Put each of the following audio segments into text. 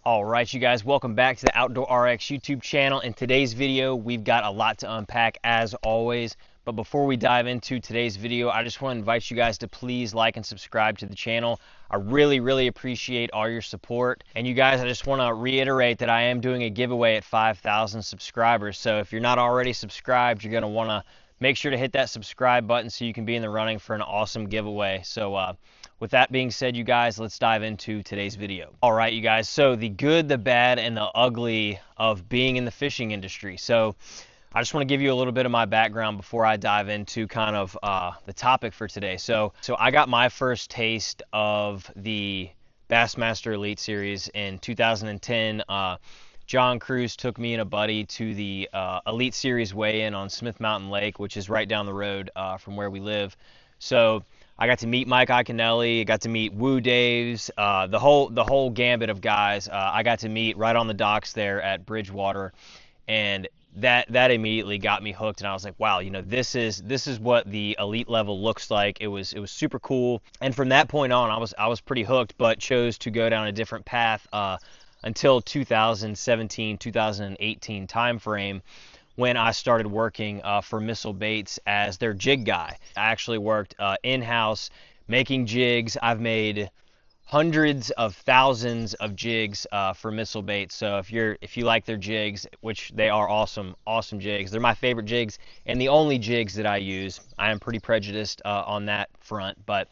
All right, you guys, welcome back to the Outdoor RX YouTube channel. In today's video, we've got a lot to unpack as always. But before we dive into today's video, I just want to invite you guys to please like and subscribe to the channel. I really appreciate all your support. And you guys, I just want to reiterate that I am doing a giveaway at 5,000 subscribers. So if you're not already subscribed, you're going to want to make sure to hit that subscribe button so you can be in the running for an awesome giveaway. So with that being said, you guys, let's dive into today's video. All right, you guys, so the good, the bad, and the ugly of being in the fishing industry. So I just want to give you a little bit of my background before I dive into kind of the topic for today. So I got my first taste of the Bassmaster Elite Series in 2010. John Cruz took me and a buddy to the Elite Series weigh-in on Smith Mountain Lake, which is right down the road from where we live. So I got to meet Mike Iaconelli, I got to meet Woo Daves, the whole gambit of guys. I got to meet right on the docks there at Bridgewater, and that immediately got me hooked. And I was like, wow, you know, this is what the elite level looks like. It was super cool. And from that point on, I was pretty hooked, but chose to go down a different path until 2017, 2018 timeframe, when I started working for Missile Baits as their jig guy. I actually worked in-house making jigs. I've made hundreds of thousands of jigs for Missile Baits. So if you like their jigs, which they are awesome jigs, they're my favorite jigs and the only jigs that I use. I am pretty prejudiced on that front, but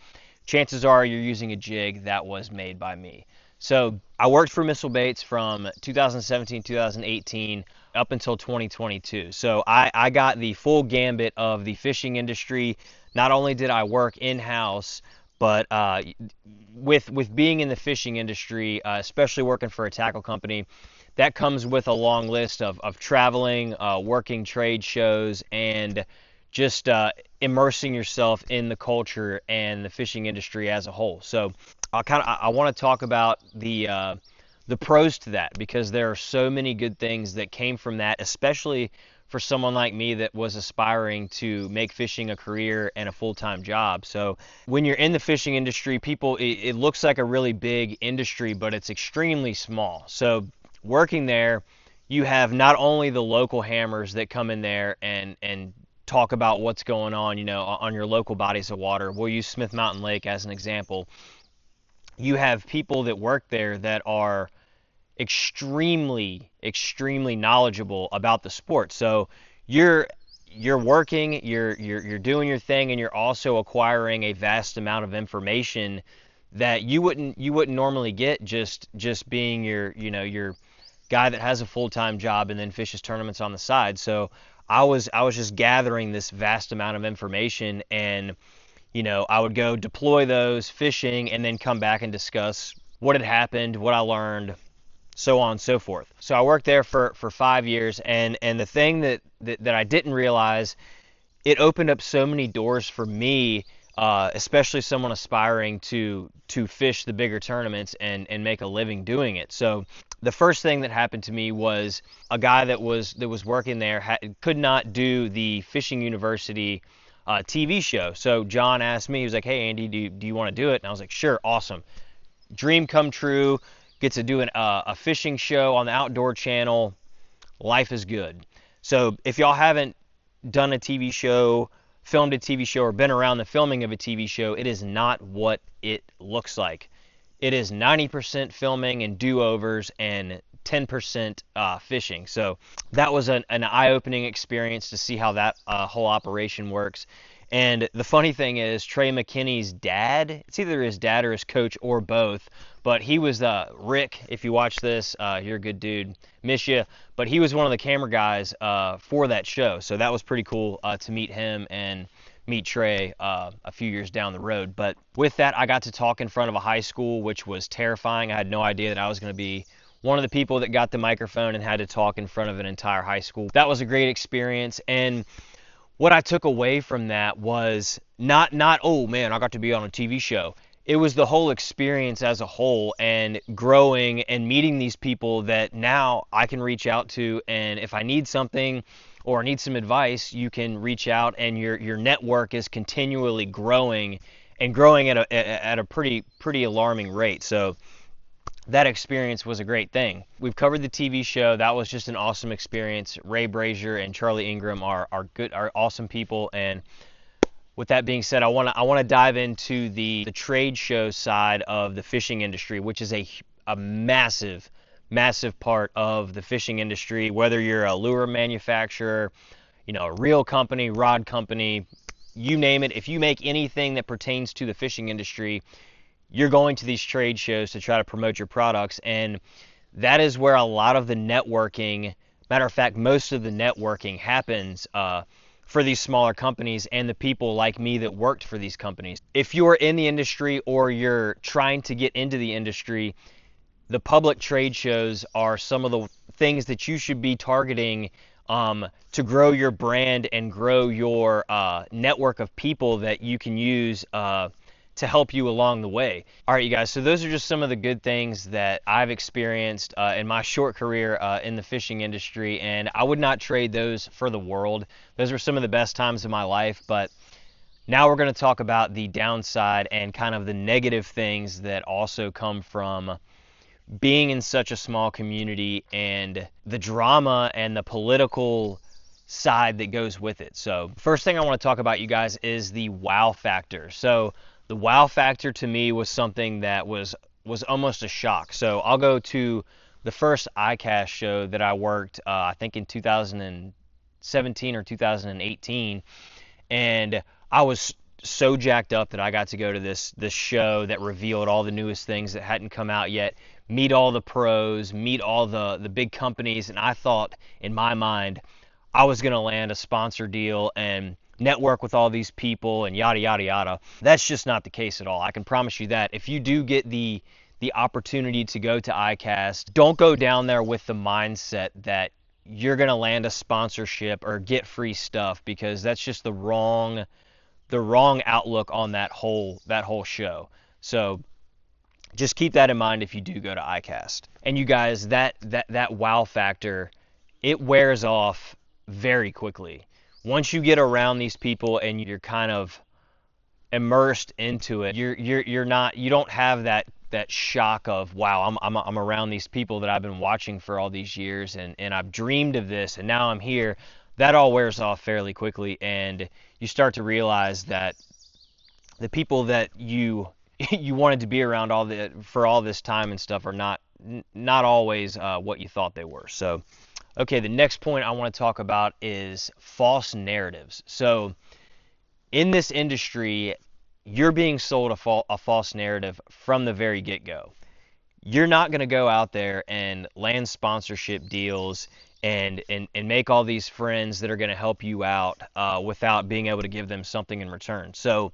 chances are you're using a jig that was made by me. So I worked for Missile Baits from 2017, 2018 up until 2022. So I got the full gambit of the fishing industry. Not only did I work in-house, but with being in the fishing industry, especially working for a tackle company, that comes with a long list of traveling, working trade shows, and just immersing yourself in the culture and the fishing industry as a whole. So I want to talk about the pros to that, because there are so many good things that came from that, especially for someone like me that was aspiring to make fishing a career and a full-time job. So when you're in the fishing industry, it looks like a really big industry, but it's extremely small. So working there, you have not only the local hammers that come in there and talk about what's going on, you know, on your local bodies of water. We'll use Smith Mountain Lake as an example. You have people that work there that are extremely knowledgeable about the sport. So you're working, you're doing your thing, and you're also acquiring a vast amount of information that you wouldn't normally get just being your guy that has a full-time job and then fishes tournaments on the side. So I was just gathering this vast amount of information, and you know, I would go deploy those fishing and then come back and discuss what had happened, what I learned, so on and so forth. So I worked there for 5 years, and the thing that I didn't realize, it opened up so many doors for me, especially someone aspiring to fish the bigger tournaments and make a living doing it. So the first thing that happened to me was a guy that was working there could not do the Fishing University TV show. So John asked me, he was like, hey Andy, do you want to do it? And I was like, sure, awesome. Dream come true, get to do a fishing show on the Outdoor Channel. Life is good. So if y'all haven't done a TV show, filmed a TV show, or been around the filming of a TV show, it is not what it looks like. It is 90% filming and do-overs and 10% fishing. So that was an eye-opening experience to see how that whole operation works. And the funny thing is, Trey McKinney's dad, it's either his dad or his coach or both, but he was Rick, if you watch this, you're a good dude, miss you, but he was one of the camera guys for that show. So that was pretty cool to meet him and meet Trey a few years down the road. But with that, I got to talk in front of a high school, which was terrifying. I had no idea that I was going to be one of the people that got the microphone and had to talk in front of an entire high school. That was a great experience. And what I took away from that was not oh man, I got to be on a TV show. It was the whole experience as a whole, and growing and meeting these people that now I can reach out to, and if I need something or need some advice, you can reach out, and your network is continually growing and growing at a pretty alarming rate. So that experience was a great thing. We've covered the TV show. That was just an awesome experience. Ray Brazier and Charlie Ingram are awesome people. And with that being said, I want to dive into the trade show side of the fishing industry, which is a massive part of the fishing industry. Whether you're a lure manufacturer, a reel company, rod company, you name it. If you make anything that pertains to the fishing industry, you're going to these trade shows to try to promote your products, and that is where a lot of the networking, matter of fact, most of the networking happens for these smaller companies and the people like me that worked for these companies. If you're in the industry or you're trying to get into the industry, the public trade shows are some of the things that you should be targeting to grow your brand and grow your network of people that you can use to help you along the way. All right, you guys, so those are just some of the good things that I've experienced in my short career in the fishing industry, and I would not trade those for the world. Those were some of the best times of my life, but now we're going to talk about the downside and kind of the negative things that also come from being in such a small community and the drama and the political side that goes with it. So first thing I want to talk about, you guys, is the wow factor. So the wow factor to me was something that was almost a shock. So I'll go to the first ICAST show that I worked, I think in 2017 or 2018, and I was so jacked up that I got to go to this show that revealed all the newest things that hadn't come out yet, meet all the pros, meet all the big companies, and I thought in my mind I was going to land a sponsor deal and network with all these people and yada yada yada. That's just not the case at all. I can promise you that. If you do get the opportunity to go to ICAST, don't go down there with the mindset that you're going to land a sponsorship or get free stuff, because that's just the wrong outlook on that whole show. So just keep that in mind if you do go to ICAST. And you guys, that wow factor, it wears off very quickly. Once you get around these people and you're kind of immersed into it, you don't have that shock of, wow, I'm around these people that I've been watching for all these years, and I've dreamed of this and now I'm here. That all wears off fairly quickly, and you start to realize that the people that you wanted to be around for all this time and stuff are not always what you thought they were. So okay, the next point I want to talk about is false narratives. So in this industry, you're being sold a false narrative from the very get-go. You're not going to go out there and land sponsorship deals and make all these friends that are going to help you out without being able to give them something in return. So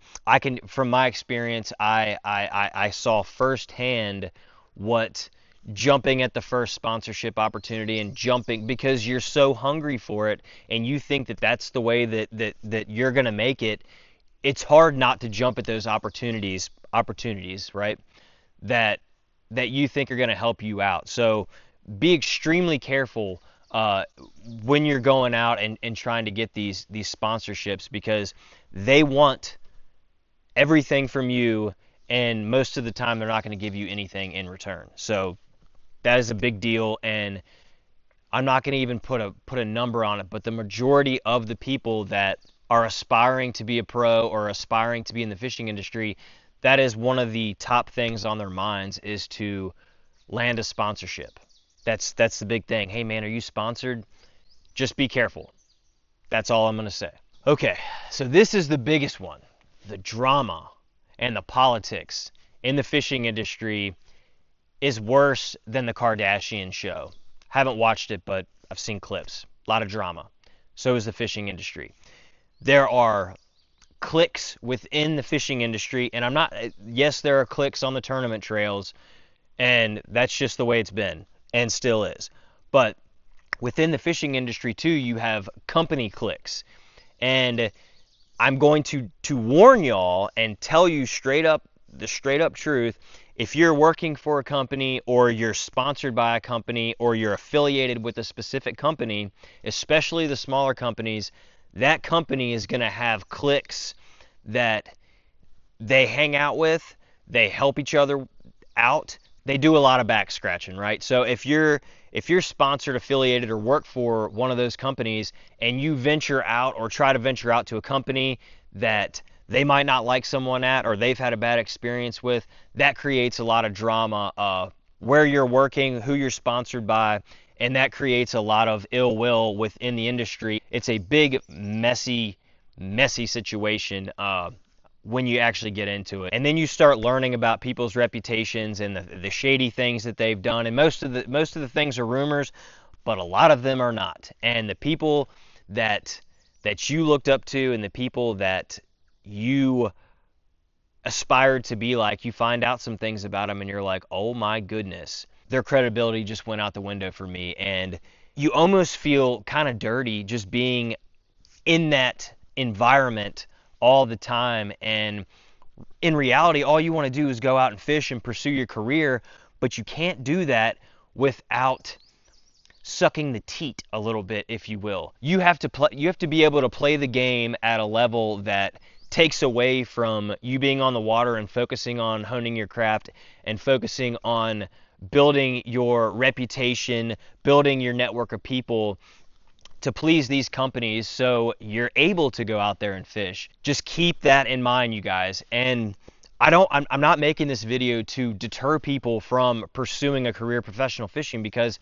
from my experience, I saw firsthand what jumping at the first sponsorship opportunity and jumping because you're so hungry for it and you think that that's the way that you're going to make it. It's hard not to jump at those opportunities, right? That you think are going to help you out. So be extremely careful when you're going out and trying to get these sponsorships, because they want everything from you, and most of the time they're not going to give you anything in return. So that is a big deal, and I'm not going to even put a number on it, but the majority of the people that are aspiring to be a pro or aspiring to be in the fishing industry, that is one of the top things on their minds, is to land a sponsorship. That's the big thing. Hey man, are you sponsored? Just be careful. That's all I'm going to say. Okay, so this is the biggest one. The drama and the politics in the fishing industry is worse than the Kardashian show. Haven't watched it, but I've seen clips. A lot of drama. So is the fishing industry. There are cliques within the fishing industry, and yes, there are cliques on the tournament trails, and that's just the way it's been and still is. But within the fishing industry too, you have company cliques. And I'm going to warn y'all and tell you the straight up truth. If you're working for a company, or you're sponsored by a company, or you're affiliated with a specific company, especially the smaller companies, that company is going to have cliques that they hang out with, they help each other out, they do a lot of back scratching, right? So if you're sponsored, affiliated, or work for one of those companies, and you venture out or try to venture out to a company that they might not like someone at, or they've had a bad experience with, that creates a lot of drama, where you're working, who you're sponsored by, and that creates a lot of ill will within the industry. It's a big, messy situation when you actually get into it. And then you start learning about people's reputations and the shady things that they've done. And most of the things are rumors, but a lot of them are not. And the people that you looked up to and the people that you aspired to be like, you find out some things about them and you're like, oh my goodness, their credibility just went out the window for me. And you almost feel kind of dirty just being in that environment all the time. And in reality, all you want to do is go out and fish and pursue your career, but you can't do that without sucking the teat a little bit, if you will. You have to be able to play the game at a level that takes away from you being on the water and focusing on honing your craft and focusing on building your reputation, building your network of people to please these companies so you're able to go out there and fish. Just keep that in mind, you guys. And I'm not making this video to deter people from pursuing a career professional fishing, because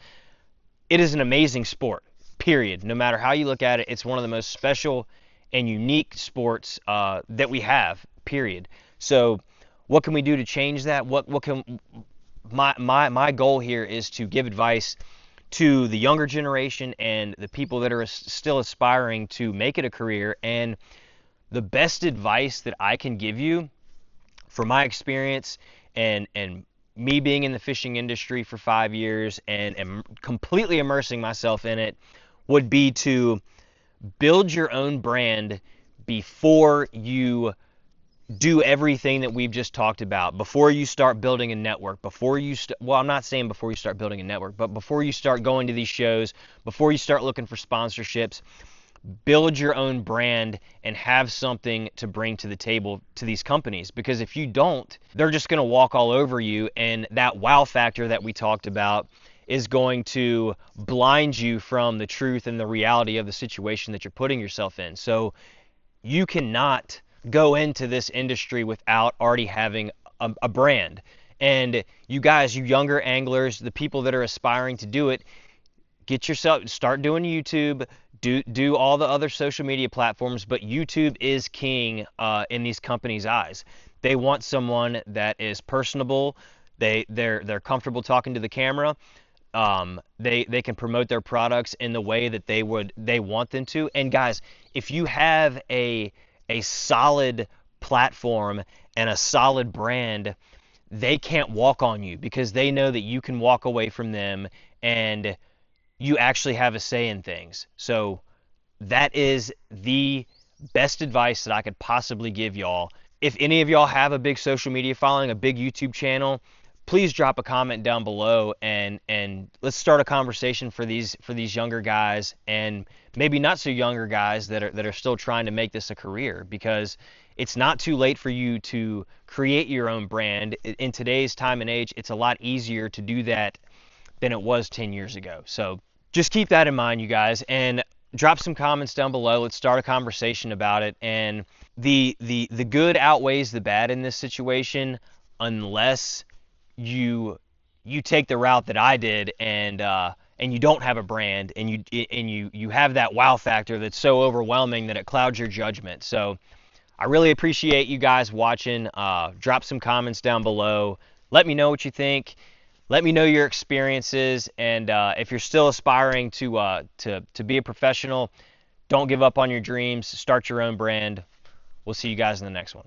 it is an amazing sport, period. No matter how you look at it, it's one of the most special and unique sports that we have, period. So what can we do to change that? My goal here is to give advice to the younger generation and the people that are still aspiring to make it a career. And the best advice that I can give you from my experience and me being in the fishing industry for 5 years and completely immersing myself in it would be to build your own brand before you do everything that we've just talked about. Before you start building a network, well, I'm not saying before you start building a network, but before you start going to these shows, before you start looking for sponsorships, build your own brand and have something to bring to the table to these companies. Because if you don't, they're just going to walk all over you, and that wow factor that we talked about is going to blind you from the truth and the reality of the situation that you're putting yourself in. So you cannot go into this industry without already having a brand. And you guys, you younger anglers, the people that are aspiring to do it, start doing YouTube, do all the other social media platforms, but YouTube is king in these companies' eyes. They want someone that is personable. They're comfortable talking to the camera. They can promote their products in the way that they want them to. And guys, if you have a solid platform and a solid brand, they can't walk on you, because they know that you can walk away from them and you actually have a say in things. So that is the best advice that I could possibly give y'all. If any of y'all have a big social media following, a big YouTube channel, please drop a comment down below and let's start a conversation for these younger guys, and maybe not so younger guys that are still trying to make this a career, because it's not too late for you to create your own brand. In today's time and age, it's a lot easier to do that than it was 10 years ago. So just keep that in mind, you guys, and drop some comments down below. Let's start a conversation about it. And the good outweighs the bad in this situation, unless you take the route that I did and you don't have a brand, and you have that wow factor that's so overwhelming that it clouds your judgment. So I really appreciate you guys watching. Drop some comments down below. Let me know what you think. Let me know your experiences, and if you're still aspiring to be a professional, don't give up on your dreams. Start your own brand. We'll see you guys in the next one.